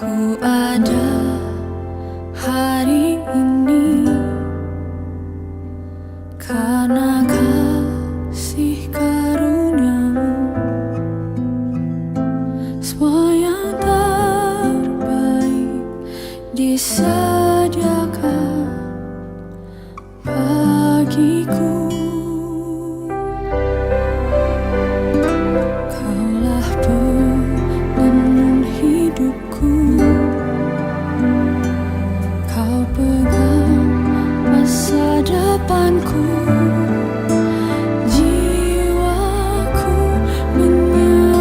Ku ada hari ini karena kasih karuniamu. Semua yang terbaik disediakan bagiku. Kaulah pelindung hidupku. Kau pegang masa depanku. Jiwaku menyanyikan.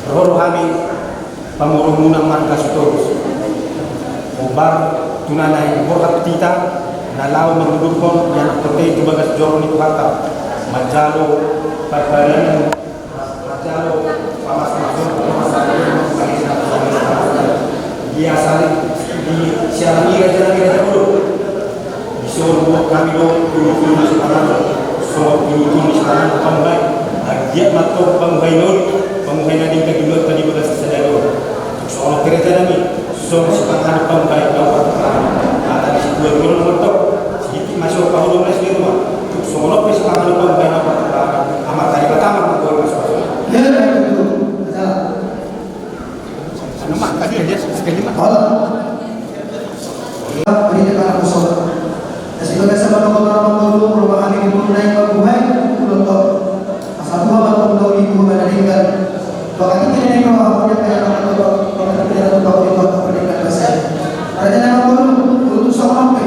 Rohani pamurungan marga sutorus obar tunanay borkat tita nalaw magdudukon yan putay tubagas jorni kuhata majalo pagbalan majalo pamas-masok dia saling di siang ira dulu disuruh buat kami dong dulu sekarang so dulu sekarang pambai dia matok pambai pemuhai nading kedua tadi bekas sedaro soal kereta nami so sepakan pambai dapat ada di dua bulan mentok sedikit masuk ke hulu mes di rumah soal pe sepakan pambai dapat amat tadi pertama menggol masuk nama tadi aja sekali mah ini adalah musuh. Sebagai sebab orang perubahan ini pun naik berbuai untuk asal dua batu tahun ibu meninggal. Bahkan ini yang mau punya kayak atau tidak tahu itu atau pendidikan besar. Ada yang mau untuk seorang pe.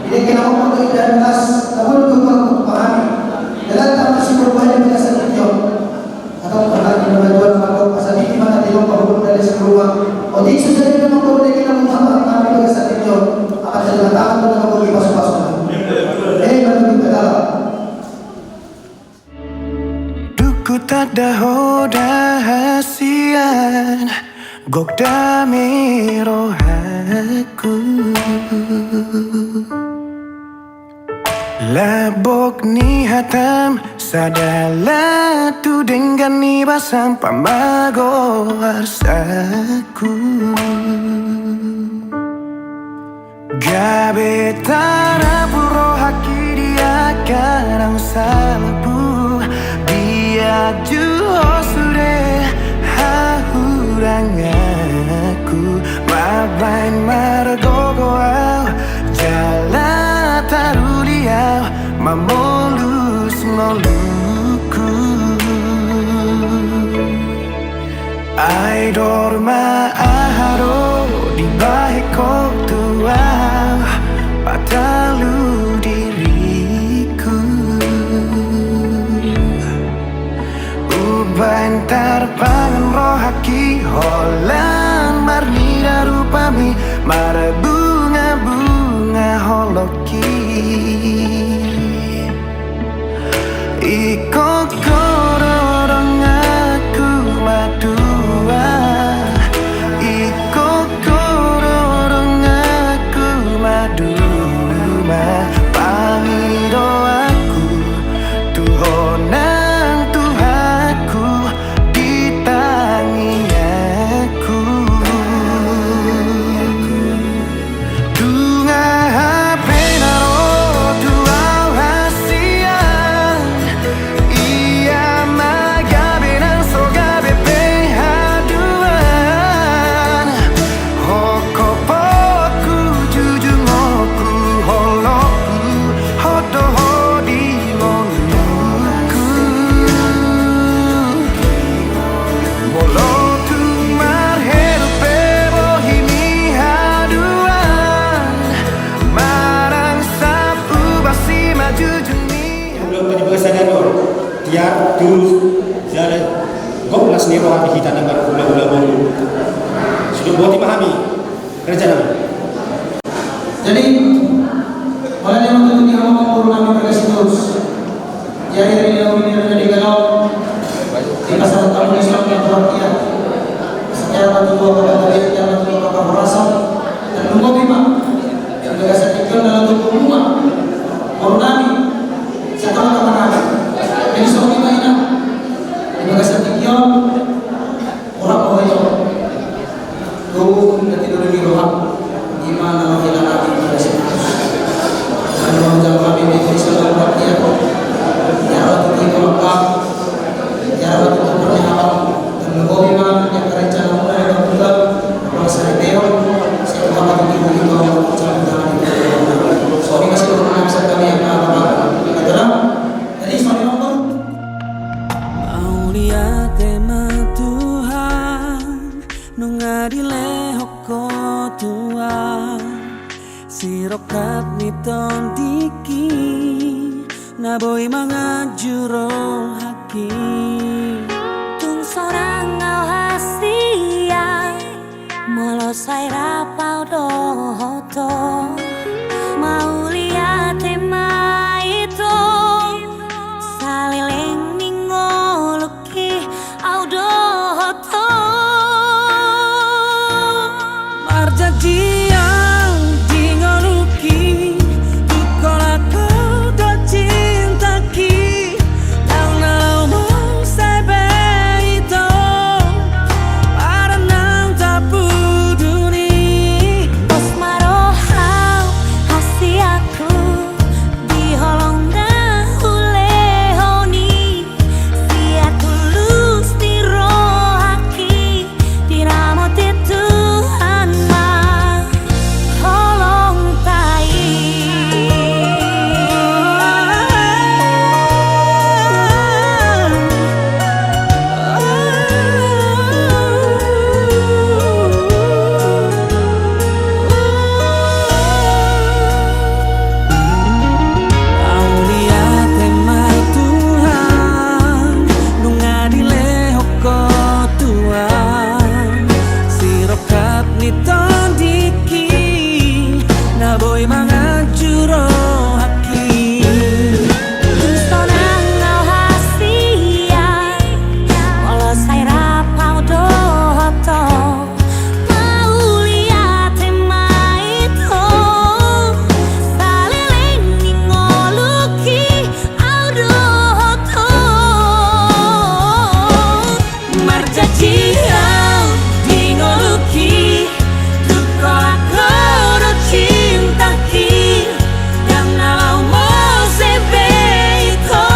Ini kena mau untuk identitas, namun untuk pahami. Dalam tanpa si perubahan yang biasa terjadi. Atau pernah dibuat atau pasal ini mana tidak perlu dari seluruh. Otik sudah tidak perlu lagi namun sama kami biasa terjadi. Akan terletakkan dalam bagi pasal-pasal. Bagi dalam. Duku tak dahoda hasian gok dami rohaku labok ni hatam sadala tu dengan ni basam pamago arsaku gabe tara puro haki dia karang salapu dia juho sure hahurang aku mabain margogoau jala taruliau mamolus moluku ai dorma aharo di bahiko tua patalu diriku bantar pangan rohaki holan marnida rupami mara bunga-bunga holoki iko kororong aku madua sahabat kita nampak gula-gula bolu. Sudah buat dipahami rencana. Jadi oleh yang untuk dihalang guru kami berkasih terus. Jadi hari ini menjadi galau di pasar tamu Islam yang terakhir. Secara batu dua kata dia, secara batu dua kata merasa dan nunggu bima. Yang berkasih tinggal dalam tubuh rumah. Guru kami setelah kemana? Jadi soal bima ini yang berkasih tinggal orang bawah itu. Guru dan tidur di rumah. Gimana kita nabi berkasih terus. Dan menjauh kami di Islam terakhir. Jarak itu lengkap, jarak itu perniagaan dan mengobrol yang rencana mulai dari bulan proses dewan setelah itu jangan soalnya masih belum bisa kami yang apa adalah jadi soalnya nomor mau lihat tema Tuhan nungadile hoko Tuhan sirokat niton diki na boy mga juro haki tung sorang ngau hasia molosai rapau dohoto mau lihat tema itu salileng ningoluki au dohoto marjanji yang dingoluki dukola kau do cintaki yang nalau mau sebe itu para nang tak peduli pos marohau hasi aku diholong dahulehoni sia tulus di rohaki diramoti Tuhan mah holong tai Aulia tema Tuhan nungadile hoko Tuhan sirokat niton diki na boy mga juro haki Tustonang ngau hasia molosai rapau dohoto mau lihat tema itu salileng ningoluki au dohoto marjanji yang dingoluki dukola kau do cintaki yang nalau mau sebe itu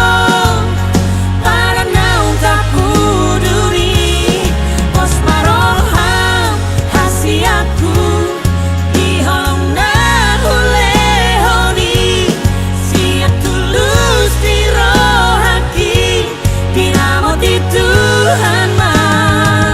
para naung tak peduli pos maroham hasi aku diholong dahulehoni sia tulus di rohaki dinamoti Tuhan mah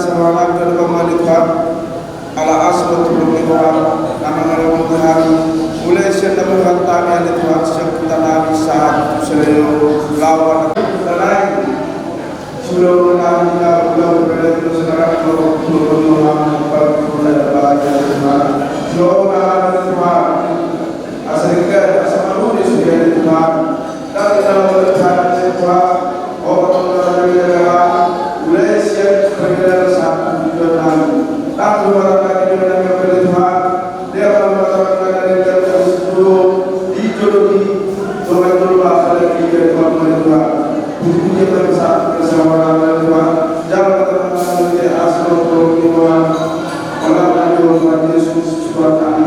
seorang dari pemilik Tuhan ala asmatul Tuhan nama nama Tuhan mulai sejak Tuhan tanya di Tuhan sejak nabi saat selalu lawan lain sebelum nabi lalu berada sekarang kalau Tuhan mulai baca Tuhan sebelum nabi Tuhan asalkan asal malu di sini Tuhan dan dalam Tuhan Tuhan orang orang yang mulai siap berbeda saat Tuhan lalu orang yang berbeda Tuhan dia akan mengatakan dari itu ideologi pembentuk bahasa dari Tuhan punya bersama Tuhan jangan teman-teman asal Tuhan Allah dan Yesus Tuhan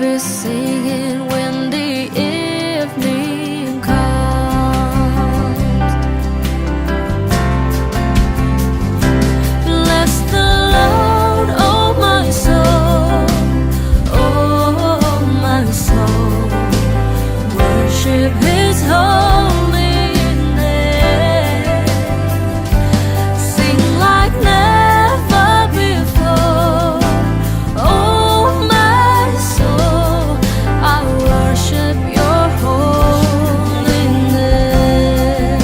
be singing when the evening comes. Bless the Lord, oh my soul, oh my soul. Worship His holy name. Sing like never before. Oh my soul, I worship Your holy name.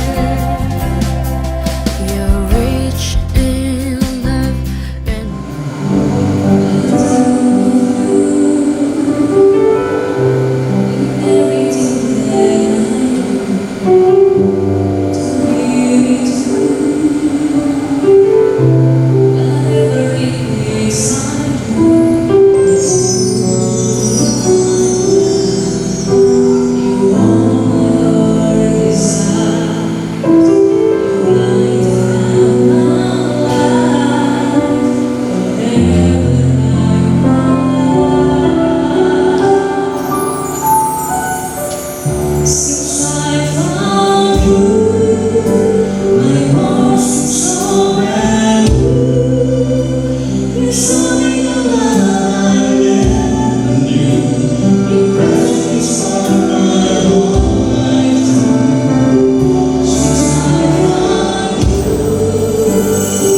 You're rich in love and since I found You, my heart seems so brand new. You're something alive and new. Your presence on my whole life through. Since I found You,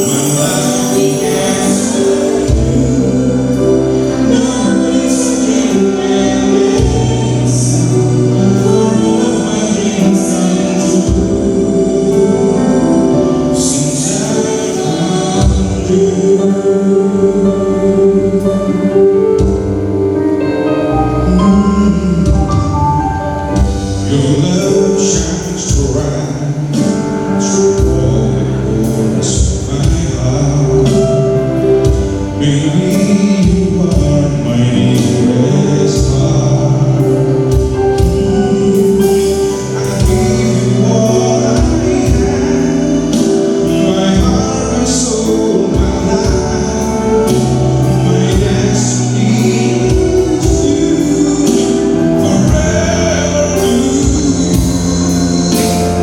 my life began to new. Memories of dream and days. For all of my dreams come true. Since I found Your love shines so bright through all the corners of my heart. Baby, You are my dearest heart. I give You all I have, my heart, my soul, my life, my destiny is You, forever new.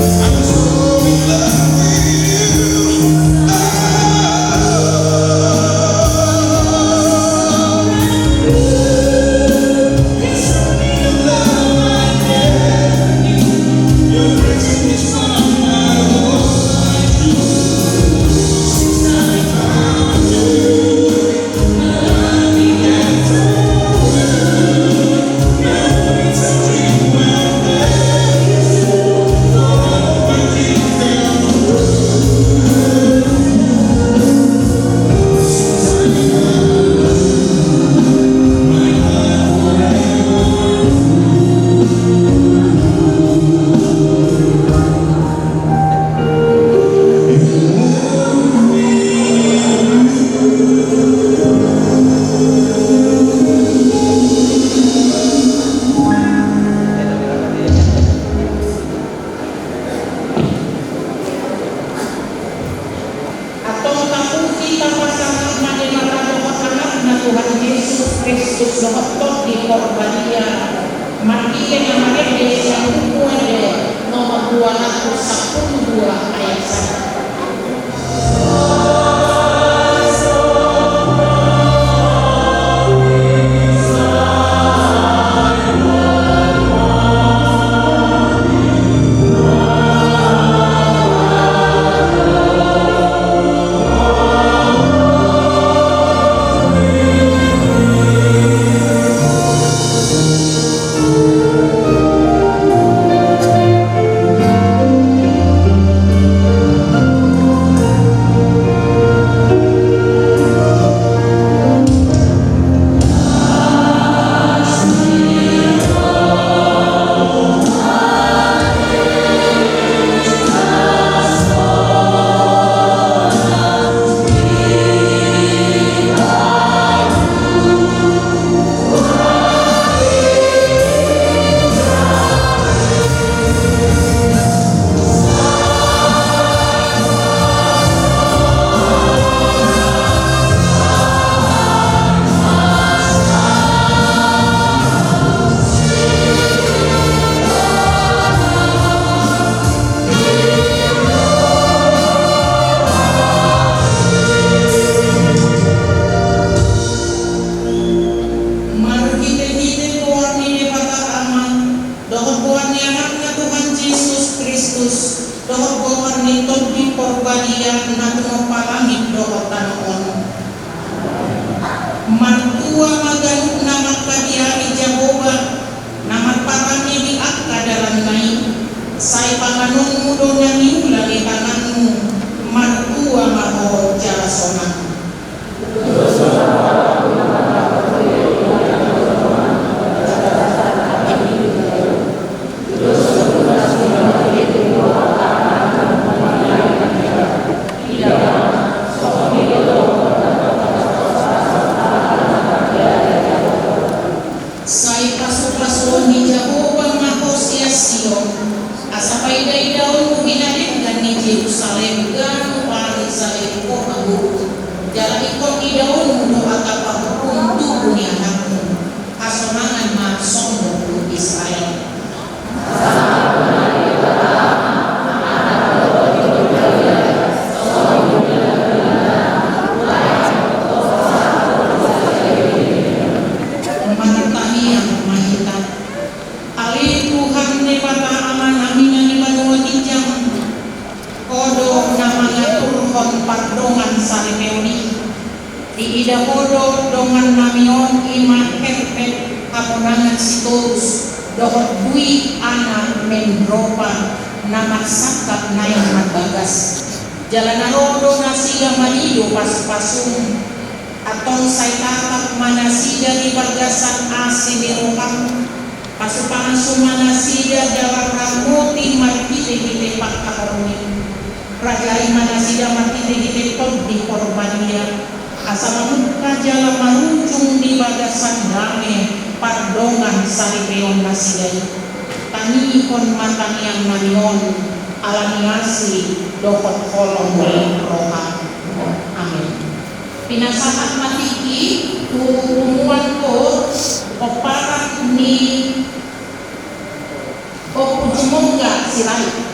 I'm so in love with You. There's something about my head. Your presence is on my whole life through. Since I found You, my life began to new. Memories of dream and days. For all my dreams come true. Since I found You, my life forever. Atau tapusi tapasang manemarado anak na Tuhan Yesus Kristus dohotot di Korbania Martire na marede sa Kukuade nomor 212 ayat 1. dohot gowan niton di Porbadia natuno palangit dohotan on mantua maganuk namat kadiari jaboba namat patangi di akka dalam naik sai panganon mudonya niula di tanganmu mantua maho jala sonang sai pasu-pasu ni Jahoba mahosiasio asa paida daun muhinarin dan ni Jerusalem ganu pari salem ko abu jalan ikon ni daun mudo atapa hukum tubuh ni anakmu asonangan ma sombong Israel di ida hodo dongan namion ima herpet kamonangan sitorus dohot bui ana mendropa nama sakap nayang matbagas jalan rodo nasiga marido pas-pasung atong saitakap manasida di bagasan asi birokam pasupangan sumanasida jalan ramuti martide-hide pakkakorni rajai manasida martide-hide tod di Porbadia asa mamuka jala maruncung di bagasan dame pardongan saripeon masidai tanihon mataniang manion alaniasi dokot kolong roha amin pinasahat matiki tuumuan ko oparat ni opujumongga sirai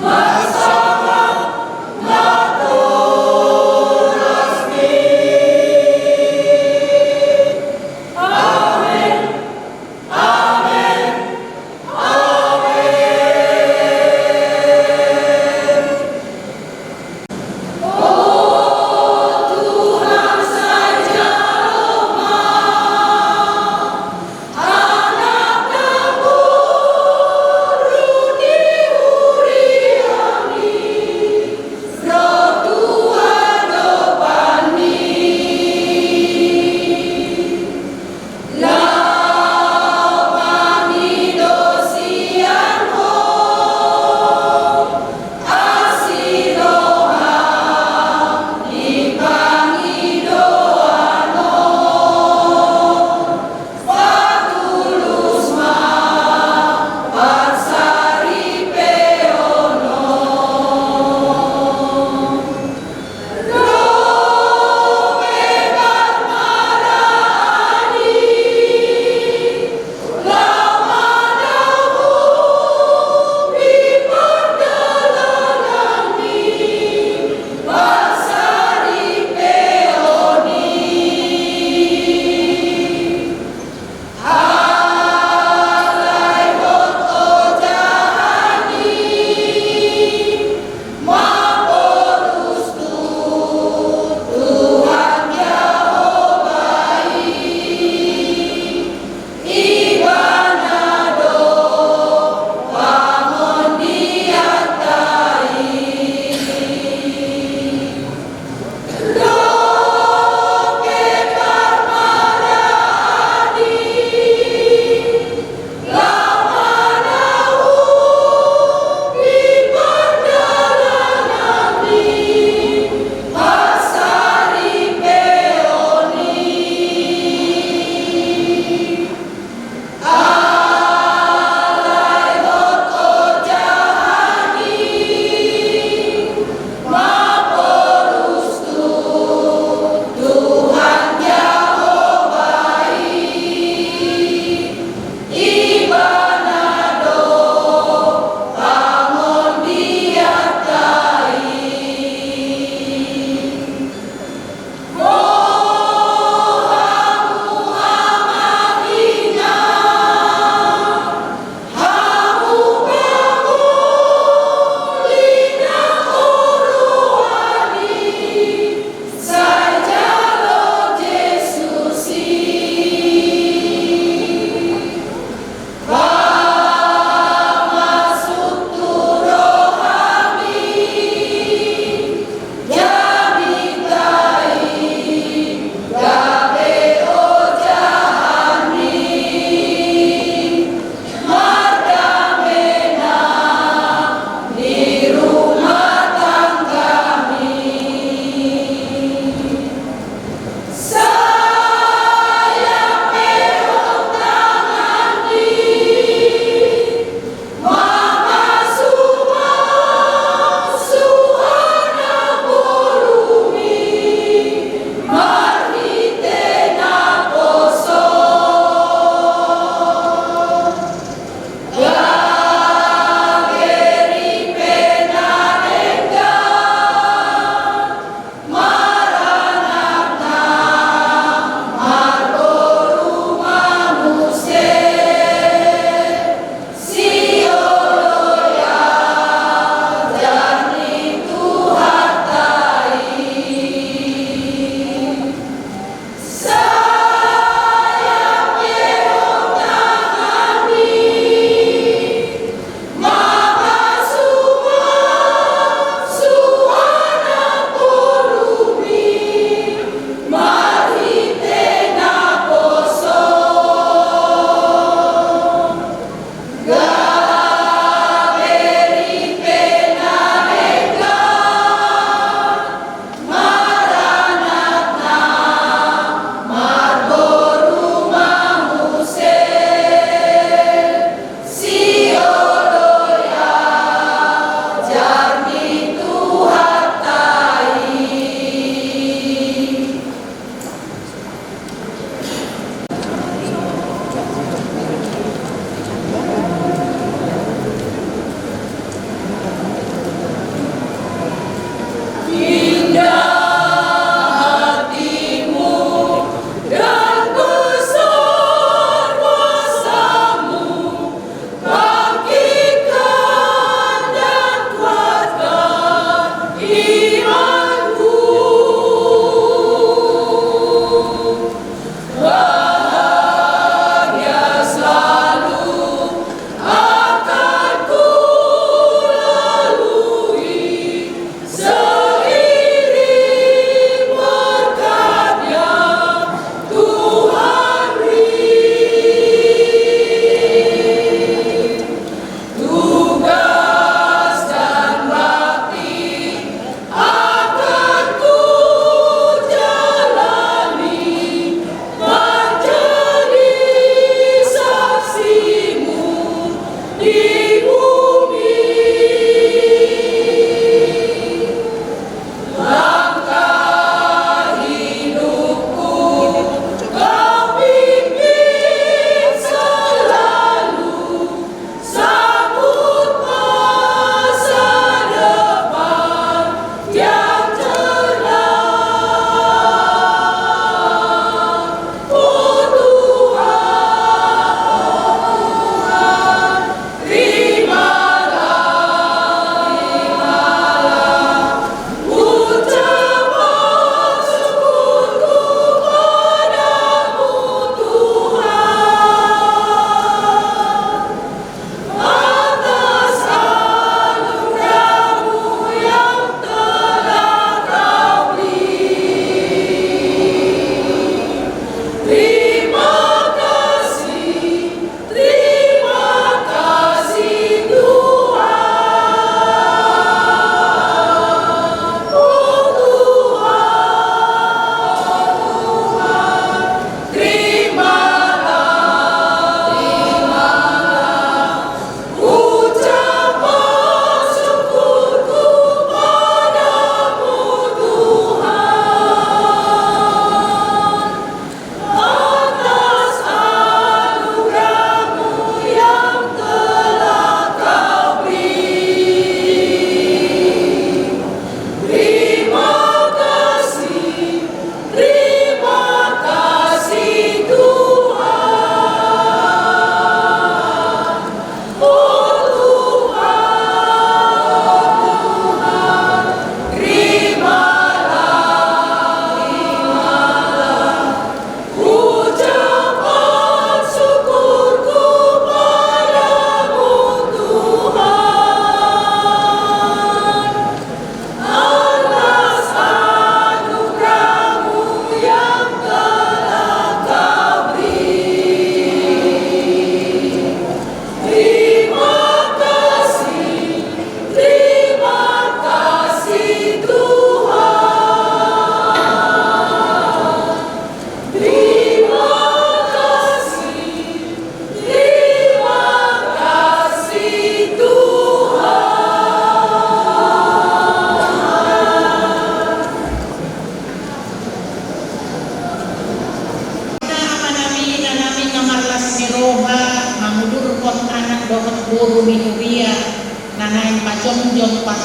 Masama, Mato, Rasmi.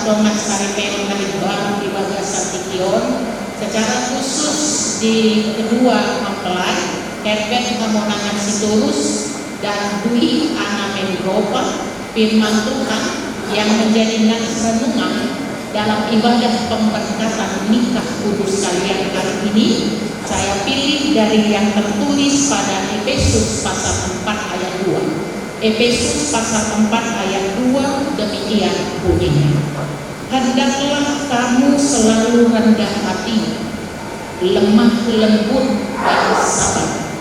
Dongan Saripero Baru di Bagasan Tikion, secara khusus di kedua mempelai Herbert Kemonangan Sitorus dan Dwi Ana Mendropa, firman Tuhan yang menjadi nats renungan dalam ibadah pemberkatan nikah kudus kalian hari ini. Saya pilih dari yang tertulis pada Efesus pasal 4 ayat 2. Efesus pasal 4 ayat 2 demikian bunyinya. Hendaklah kamu selalu rendah hati, lemah lembut dan sabar.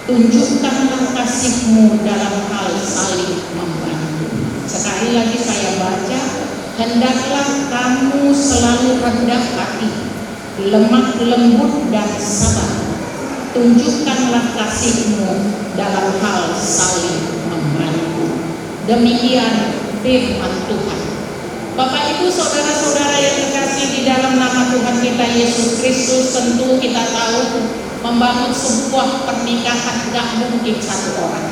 Tunjukkanlah kasihmu dalam hal saling membantu. Sekali lagi saya baca, hendaklah kamu selalu rendah hati, lemah lembut dan sabar. Tunjukkanlah kasihmu dalam hal saling membantu. Demikian firman Tuhan. Bapak Ibu saudara-saudara yang terkasih di dalam nama Tuhan kita Yesus Kristus, tentu kita tahu membangun sebuah pernikahan gak mungkin satu orang.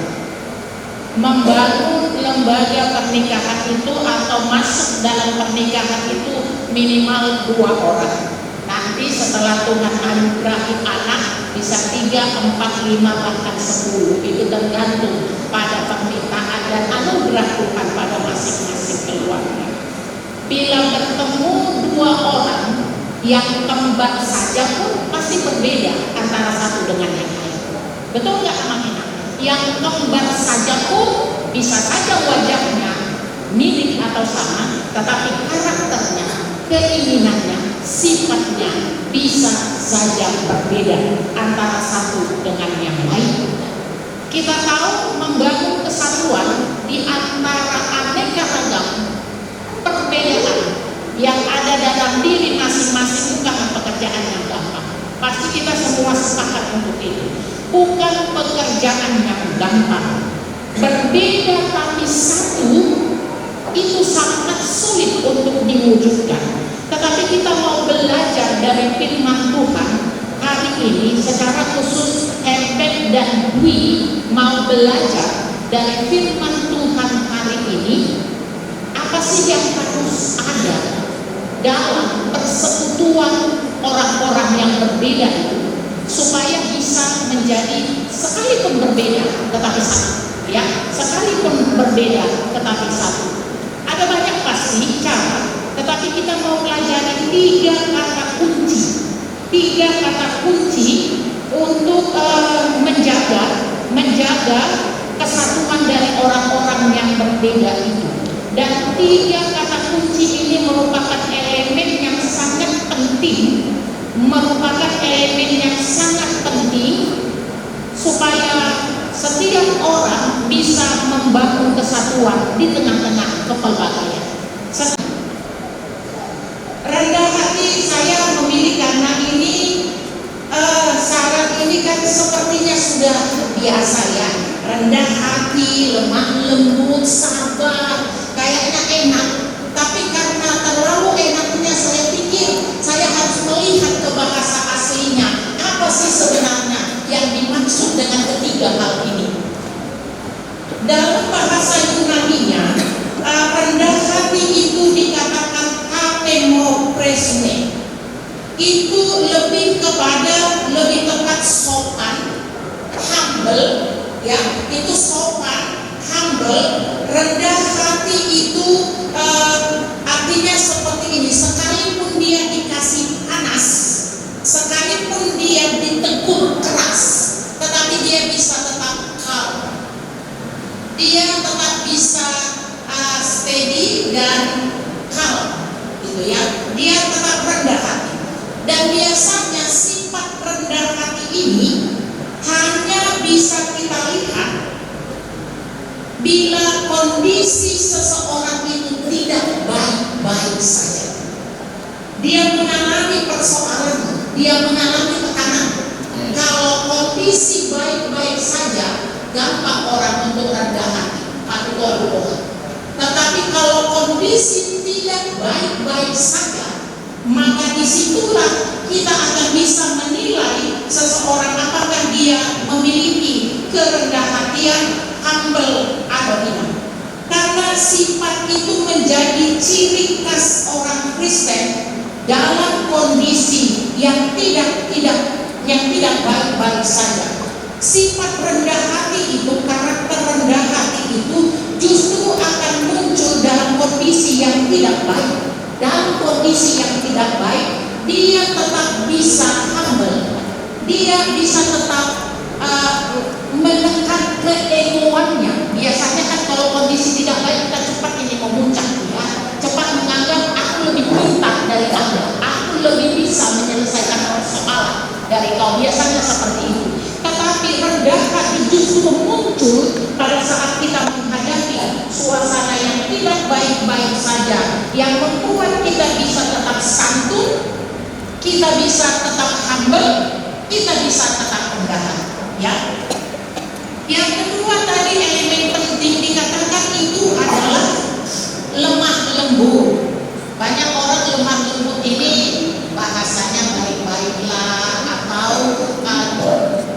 Membangun lembaga pernikahan itu atau masuk dalam pernikahan itu minimal 2 orang. Nanti setelah Tuhan anugerahi anak bisa 3, 4, 5 bahkan 10. Itu tergantung pada permintaan dan anugerah Tuhan pada masing-masing keluarga. Bila bertemu 2 orang yang kembar saja pun pasti berbeda antara satu dengan yang lain. Betul nggak teman-teman? Yang kembar saja pun bisa saja wajahnya mirip atau sama, tetapi karakternya, keinginannya, sifatnya bisa saja berbeda antara satu dengan yang lain. Kita tahu membangun kesatuan di antara aneka ragam perbedaan yang ada dalam diri masing-masing bukan pekerjaan yang gampang. Pasti kita semua sepakat untuk itu. Bukan pekerjaan yang gampang. Berbeda tapi satu itu sangat sulit untuk diwujudkan. Tetapi kita mau belajar dari firman Tuhan hari ini, secara khusus Herbert dan Dwi mau belajar dari firman Tuhan hari ini. Apa sih yang harus ada dalam persekutuan orang-orang yang berbeda itu supaya bisa menjadi sekalipun berbeda tetapi satu, ya, sekalipun berbeda tetapi satu. Ada banyak pasti cara, tetapi kita mau pelajari 3 kata kunci, 3 kata kunci untuk menjaga kesatuan dari orang-orang yang berbeda itu. Dan 3 kata kunci ini merupakan elemen yang sangat penting, supaya setiap orang bisa membangun kesatuan di tengah-tengah kepelbagaian. Rendah hati saya memilih karena ini syarat ini kan sepertinya sudah biasa ya. Rendah hati, lemah lembut, sabar, kayaknya enak. Tapi karena terlalu enaknya saya pikir saya harus melihat ke bahasa aslinya. Apa sih sebenarnya yang dimaksud dengan ketiga hal ini? Dalam bahasa Yunani-nya, rendah hati itu dikatakan katemopresne. Itu lebih tepat sopan, humble, ya, itu sopan, humble. Rendah hati itu artinya seperti ini, sekalipun dia dikasih panas, sekalipun dia ditegur keras, tetapi dia bisa tetap calm, dia tetap bisa steady dan calm, gitu ya, dia tetap rendah hati. Dan biasanya sifat rendah hati ini hanya bisa kita lihat bila kondisi seseorang itu tidak baik-baik saja. Dia mengalami persoalan, dia mengalami tekanan. Kalau kondisi baik-baik saja, gampang orang untuk rendah hati, aduh. Tetapi kalau kondisi tidak baik-baik saja, maka disitulah kita akan bisa menilai seseorang apakah dia memiliki kerendahan, humble atau tidak. Karena sifat itu menjadi ciri khas dalam kondisi yang tidak baik-baik saja. Sifat rendah hati itu, karakter rendah hati itu justru akan muncul dalam kondisi yang tidak baik. Dalam kondisi yang tidak baik, dia tetap bisa humble, dia bisa tetap menekan keegoannya. Biasanya kan kalau kondisi tidak baik kita cepat ini memuncak, ya, cepat menganggap aku lebih pintar dari Anda, aku lebih bisa menyelesaikan persoalan dari kau. Biasanya seperti itu. Tetapi rendah hati justru muncul pada saat kita menghadapi suasana yang tidak baik-baik saja, yang membuat kita bisa tetap santun, kita bisa tetap humble, kita bisa tetap rendah hati. Ya. Yang kedua tadi elemen penting dikatakan itu adalah lemah lembut. Banyak orang lemah lembut ini bahasanya baik-baiklah atau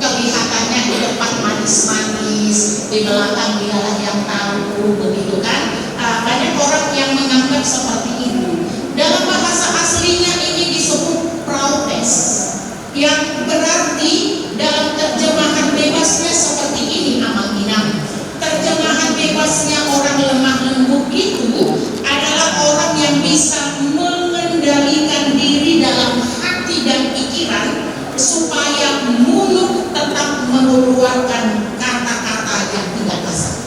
kelihatannya di depan manis-manis, di belakang dialah yang tahu, begitu kan? Banyak orang yang menganggap seperti itu. Dalam bahasa aslinya ini disebut proutes, yang berarti dalam terjemahan bebasnya seperti ini amal-inam. Terjemahan bebasnya orang lemah lembut itu adalah orang yang bisa mengendalikan diri dalam hati dan pikiran supaya mulut tetap mengeluarkan kata-kata yang tidak kasar.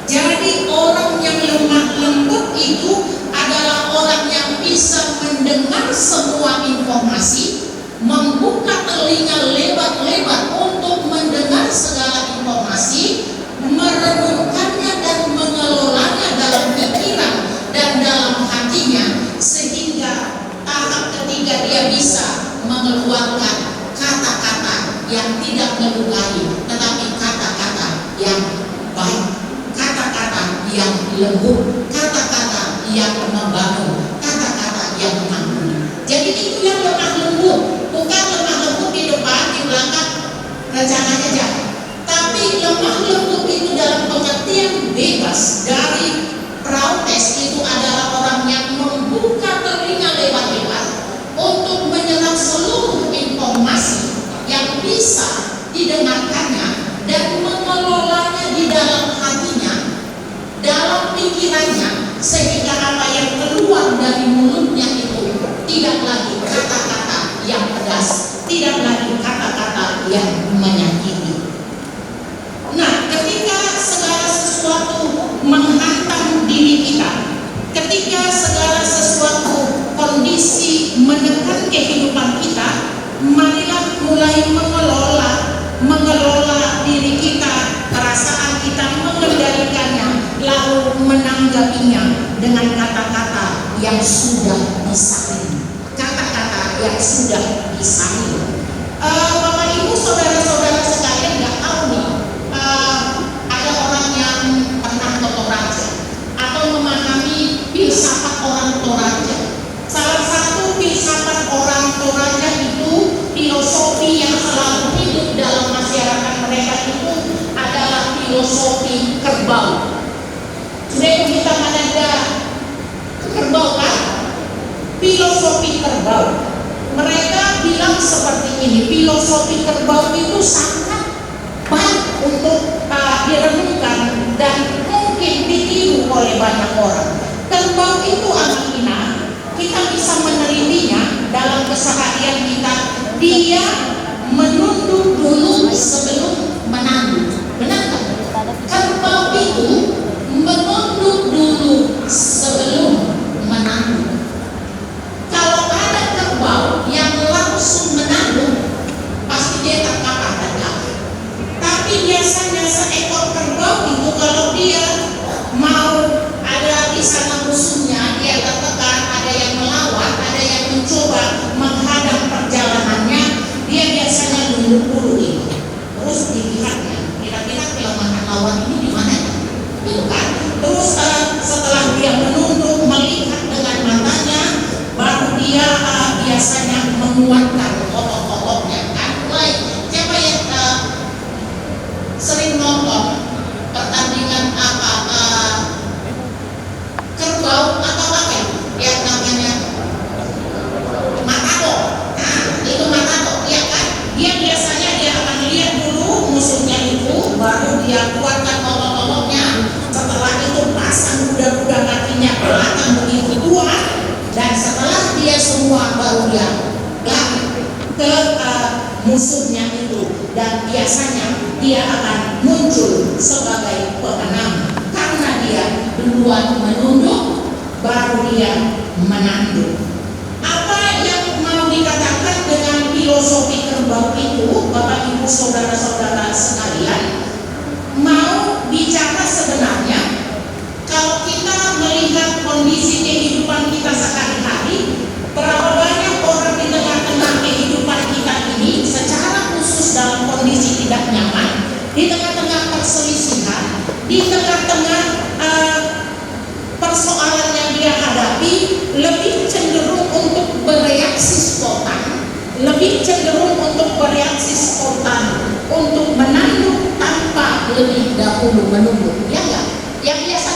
Jadi orang yang lemah lembut itu adalah orang yang bisa mendengar semua informasi, membuka telinga lebar-lebar untuk mendengar segala informasi, merenungkannya dan mengelolanya dalam pikiran dan dalam hatinya, sehingga tahap ketiga dia bisa mengeluarkan kata-kata yang tidak melukai, tetapi kata-kata yang baik, kata-kata yang lembut, kata-kata yang membangun, kata-kata yang mengampuni. Jadi itu yang lemah lembut, bukan lemah lembut di depan, di belakang rencananya jahat. Tapi lemah lembut itu dalam pengertian bebas dari proutes itu adalah orang yang membuka telinga lebar-lebar untuk menyerap seluruh informasi yang bisa didengarkannya dan mengelolanya di dalam hatinya, dalam pikirannya, sehingga apa yang keluar dari mulutnya itu tidak lagi kata-kata yang pedas, tidak lagi kata-kata yang menyakiti. Nah, ketika segala sesuatu menghantam diri kita, ketika segala sesuatu kondisi menekan kehidupan kita, marilah mulai mengelola diri kita, perasaan kita, mengendalikannya, lalu menanggapinya dengan kata-kata yang sudah disaring, kata-kata yang sudah disaring. Bapak Ibu, saudara-saudara sekalian, nggak tahu nih, ada orang yang pernah ke Toraja atau memahami filsafat orang Toraja. Salah satu filsafat orang Toraja itu, filosofi yang selalu hidup dalam masyarakat mereka itu adalah filosofi kerbau. Sudah kita ada kerbau kan? Filosofi kerbau. Mereka bilang seperti ini, filosofi kerbau itu sangat baik untuk direnungkan dan mungkin ditiru oleh banyak orang. Kerbau itu anak-anak, kita bisa menelitinya dalam keseharian kita. Dia menunduk dulu sebelum menanduk. Benar tak? Kerbau itu menunduk dulu sebelum menanduk. Kalau ada kerbau yang langsung menanduk, pasti dia tak akan tegak. Tapi biasanya seekor kerbau itu kalau dia mau ada di sana musuhnya, dia tertekan, ada yang melawan, ada yang mencoba menghadang perjalanannya, dia biasanya nunduk dulu ini. Terus dilihatnya, kira-kira kelemahan lawan ini di mana ya? Gitu kan? Terus setelah dia menunduk, melihat dengan matanya, baru dia biasanya menguatkan otot-ototnya kan. Mulai siapa yang sering nonton pertandingan kerbau atau apa yang namanya dia akan muncul sebagai pemenang karena dia duluan menunduk baru dia menanduk. Apa yang mau dikatakan dengan filosofi kerbau itu, Bapak Ibu saudara-saudara sekalian? Mau bicara sebenarnya kalau kita melihat kondisi kehidupan kita sehari-hari, berapa banyak orang di tengah-tengah kehidupan kita ini secara khusus dalam kondisi tidak nyaman, di tengah-tengah perselisihan, di tengah-tengah persoalan yang dia hadapi, lebih cenderung untuk bereaksi spontan, lebih cenderung untuk bereaksi spontan, untuk menanduk tanpa lebih dahulu menunggu, ya enggak? Yang biasa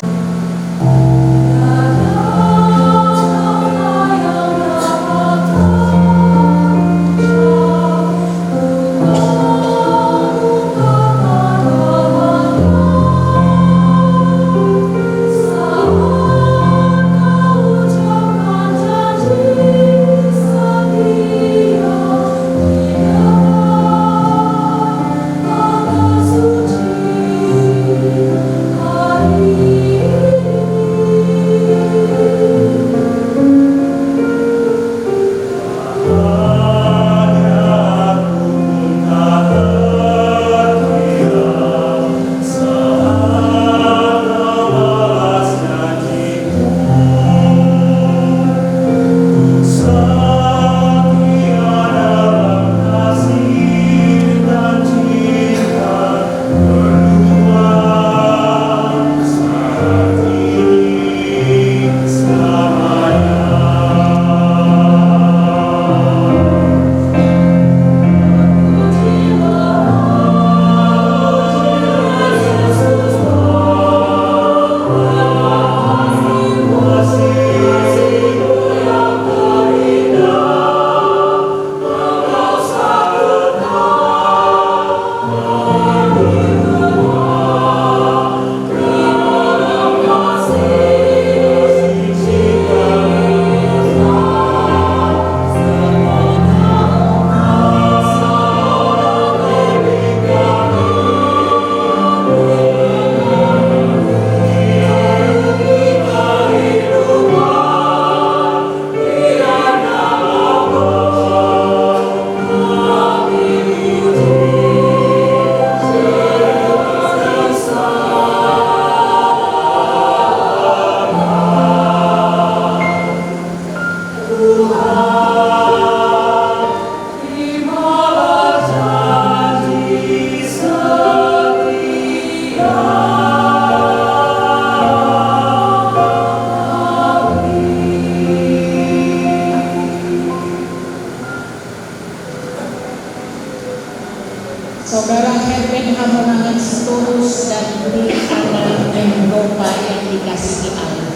Saudara Herbert Hamonangan-Sitorus dan Rihana Eropa yang dikasihi Allah,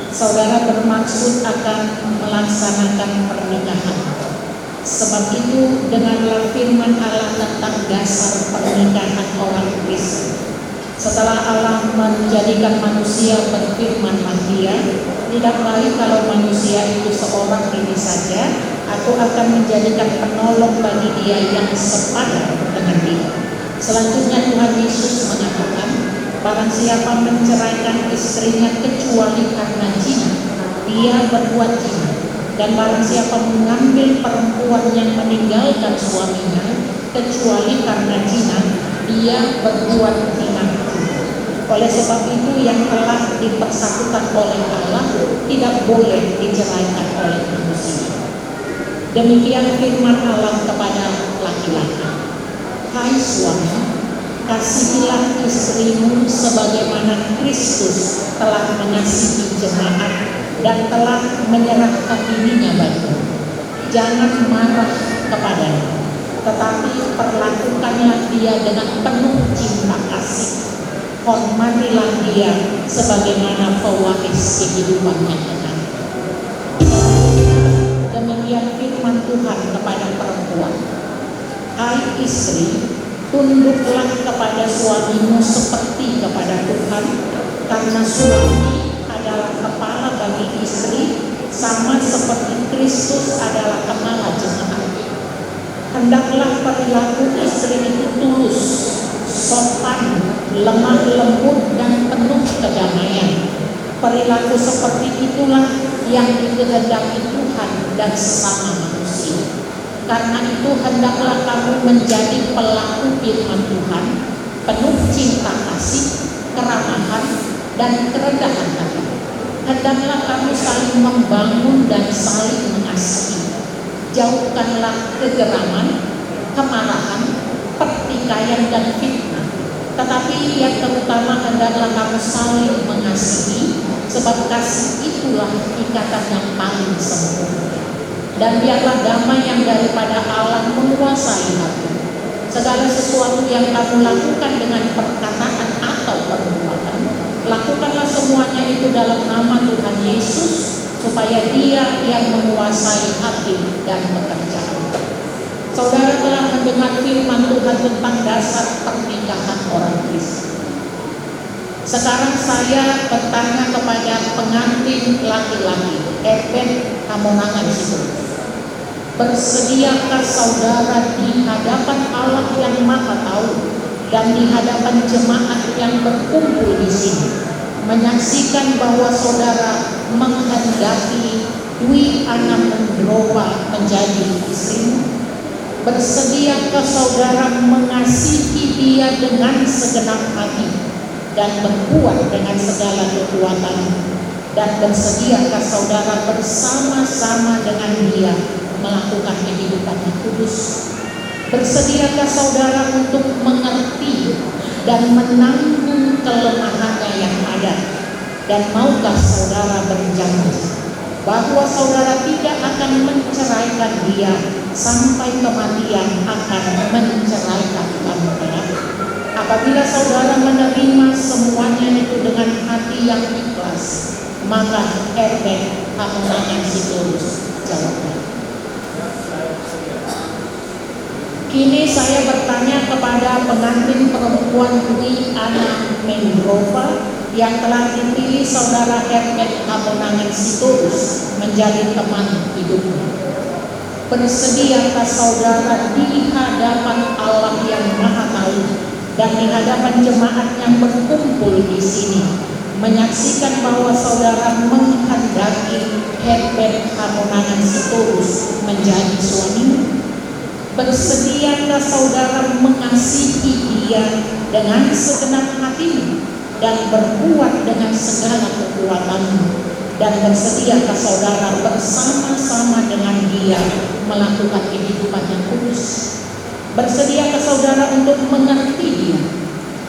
saudara bermaksud akan melaksanakan pernikahan. Sebab itu dengarlah firman Allah tentang dasar pernikahan orang Kristen. Setelah Allah menjadikan manusia, berfirmanlah Dia, tidak baik kalau manusia itu seorang diri saja, aku akan menjadikan penolong bagi dia yang sepadan dengan dia. Selanjutnya Tuhan Yesus mengatakan, barang siapa menceraikan istrinya kecuali karena zina, dia berbuat zina. Dan barang siapa mengambil perempuan yang meninggalkan suaminya kecuali karena zina, dia berbuat zina. Oleh sebab itu yang telah dipersatukan oleh Allah tidak boleh diceraikan oleh manusia. Demikian firman Allah kepada laki-laki. Hai suami, kasihilah istrimu sebagaimana Kristus telah mengasihi jemaat dan telah menyerahkan dirinya baginya. Jangan marah kepadanya, tetapi perlakukanlah dia dengan penuh cinta kasih. Hormatilah dia sebagaimana pewaris kehidupan yang kekal. Demikian firman Tuhan kepada perempuan. Hai istri, tunduklah kepada suamimu seperti kepada Tuhan, karena suami adalah kepala bagi istri, sama seperti Kristus adalah kepala jemaat. Hendaklah perilaku istri itu tulus, lemah lembut dan penuh kedamaian. Perilaku seperti itulah yang dikehendaki Tuhan dan sesama manusia. Karena itu hendaklah kamu menjadi pelaku firman Tuhan, penuh cinta kasih, keramahan, dan kerendahan hati. Hendaklah kamu saling membangun dan saling mengasihi. Jauhkanlah kegeraman, kemarahan, pertikaian, dan fitnah. Tetapi yang terutama hendaklah kamu saling mengasihi, sebab kasih itulah ikatan yang paling sempurna. Dan biarlah damai yang daripada Allah menguasai hati. Segala sesuatu yang kamu lakukan dengan perkataan atau perbuatan, lakukanlah semuanya itu dalam nama Tuhan Yesus, supaya Dia yang menguasai hati dan pekerjaan. Saudara telah mendengar firman Tuhan tentang dasar pernikahan orang Kristen. Sekarang saya bertanya kepada pengantin laki-laki, Eben Hamonangan Sitorus. Bersediakah saudara di hadapan Allah yang Maha Tahu dan di hadapan jemaat yang berkumpul di sini menyaksikan bahwa saudara menghendaki Dwi Anamendrova menjadi istrimu? Bersediakah saudara mengasihi dia dengan segenap hati dan berbuat dengan segala kekuatan? Dan bersediakah saudara bersama-sama dengan dia melakukan kehidupan yang kudus? Bersediakah saudara untuk mengerti dan menanggung kelemahannya yang ada? Dan maukah saudara berjanji bahwa saudara tidak akan menceraikan dia sampai kematian akan menceraikan kamu? Apabila saudara menerima semuanya itu dengan hati yang ikhlas, maka Eben Hamonangan Sitorus jawabnya. Kini saya bertanya kepada pengantin perempuan Dwi Anamendrova yang telah dipilih saudara Eben Hamonangan Sitorus menjadi teman hidupnya. Bersediakah saudara di hadapan Allah yang Maha Tahu dan di hadapan jemaat yang berkumpul di sini menyaksikan bahwa saudara menghendaki Eben Hamonangan Sitorus menjadi suamimu? Bersediakah saudara mengasihi dia dengan segenap hatimu dan berbuat dengan segala kekuatanmu? Dan bersediakah saudara bersama-sama dengan dia melakukan kehidupan yang kudus? Bersediakah saudara untuk mengerti dia?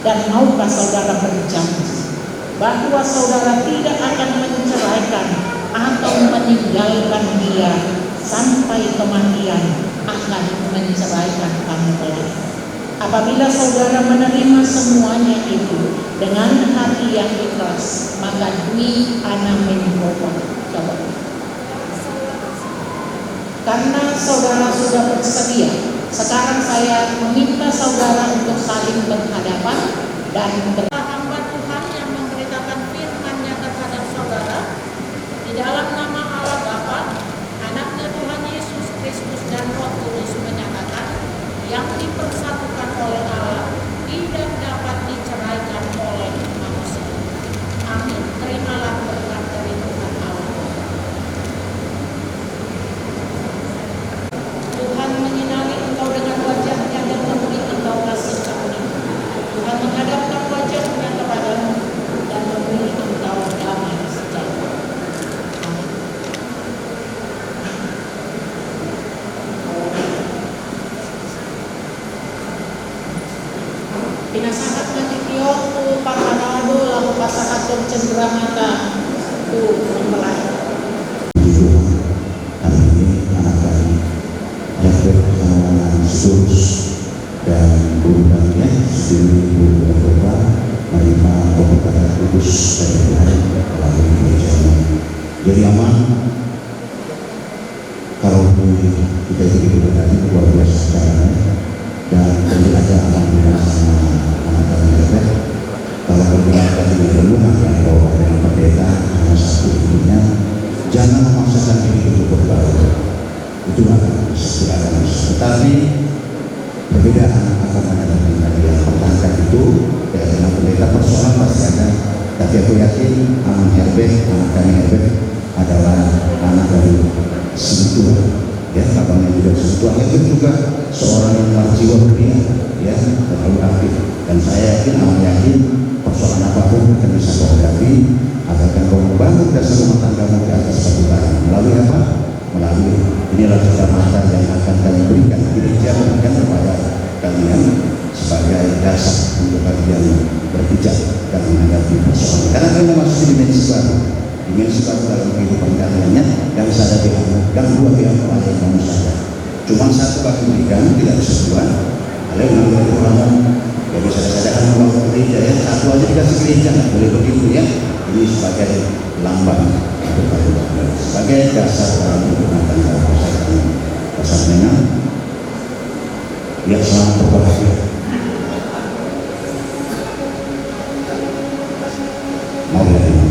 Dan maukah saudara berjanji bahwa saudara tidak akan menceraikan atau meninggalkan dia sampai kematian akan menceraikan kamu kelak? Apabila saudara menerima semuanya itu dengan hati yang ikhlas, maka Dwi Anamendrova jawab. Karena saudara sudah bersedia, sekarang saya meminta saudara untuk saling berhadapan dan hamba Tuhan yang memberitakan firman-Nya terhadap saudara di dalam nama Allah Bapa, Anaknya Tuhan Yesus Kristus dan Roh Kudus menyatakan, yang dipersatukan oleh Allah tidak dapat diceraikan oleh manusia. Amin. Terimalah berkat dari Tuhan Allah. Tuhan menyinari engkau dengan wajah-Nya dan memberi engkau kasih karunia. Tuhan menghadapkan wajah-Nya kepadamu dan memberi engkau damai sejahtera. Amin. Pinasahat matitio tu pakanado lahu pasahaton cenderamata tu mempelai. Hari ini anak kami Eben Hamonangan Sitorus dan bulannya sendiri Bu Anamendrova menerima pemberkatan kudus dari Tuhan melalui gereja ini. Jadi aman kalau kita itu diberkati luar biasa caranya, dan tentu saja alhamdulillah sama anak kami Eben. Kalau berbicara di rumah yang bawa dengan pendeta hanya satu hidupnya, jangan memaksakan diri untuk berbaur. Itu akan bisa. Tetapi perbedaan akan ada yang pertahankan itu ya dengan pendeta persoalan pasti ada, tapi aku yakin anak Herbert, anak kami Herbert adalah anak dari Sentua, ya abangnya juga Sentua. Herbert juga seorang yang jiwa dunia, ya terlalu aktif, dan saya yakin, amat yakin persoalan apapun akan bisa kau hadapi, akan kau membangun dasar rumah tanggamu di atas batu bara. Melalui apa? Melalui inilah kacamata yang akan kami berikan, gereja berikan kepada kalian sebagai dasar untuk kalian berpijak dan menghadapi persoalan. Karena kalian masuk di dimensi baru dalam kehidupan kaliannya, yang sadar yang dua pihak ada yang kamu sadar. Cuma satu kali berikan, tidak bisa dua. Kalian mengambil orang ya bisa sadarkan uang gereja ya, satu aja dikasih gereja, nggak boleh begitu ya. Ini sebagai lambang untuk kalian, sebagai dasar dalam kehidupan kalian. Dasar dengan yang selalu berbahagia. Mau lihat ini?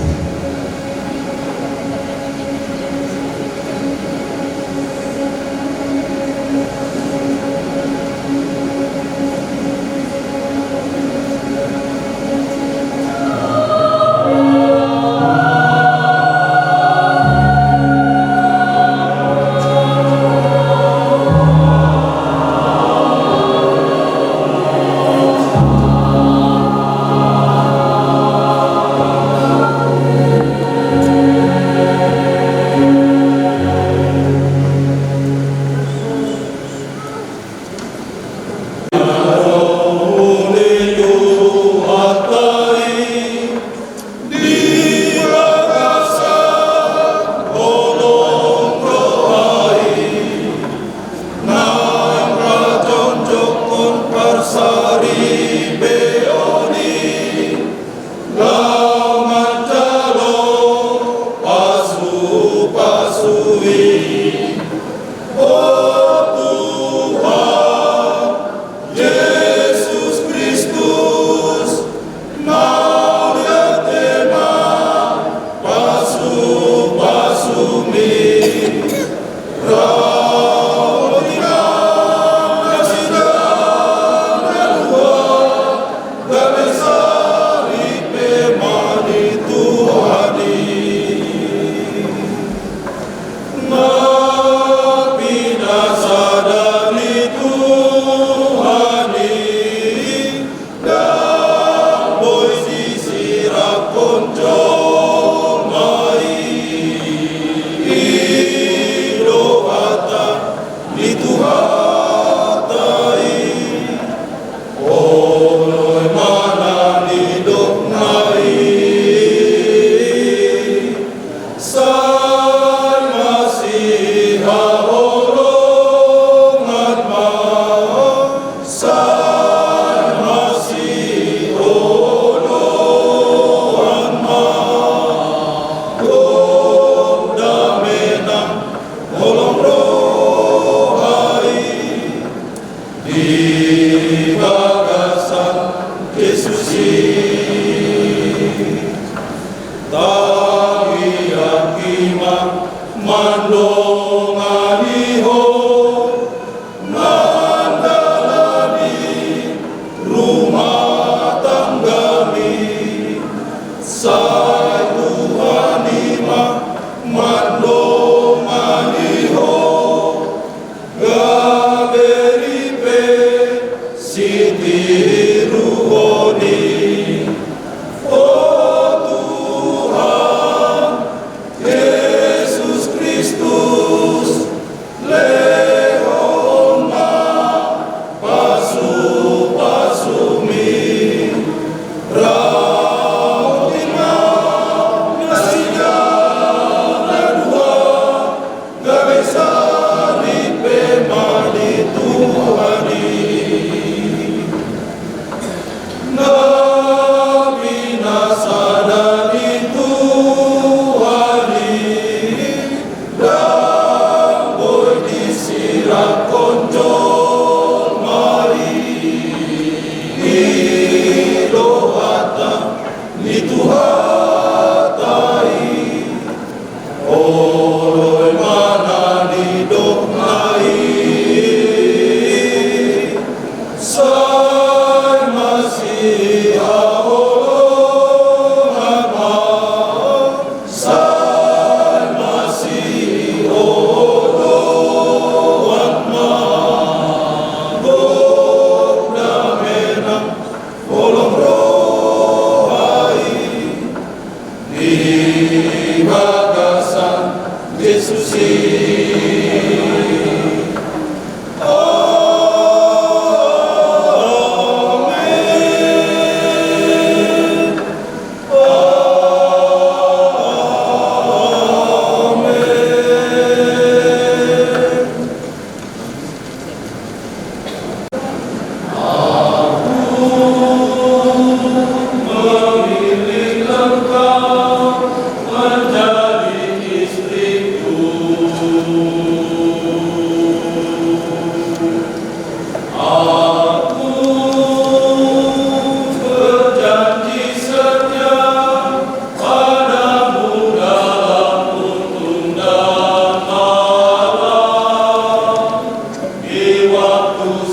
Aku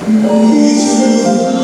Need you.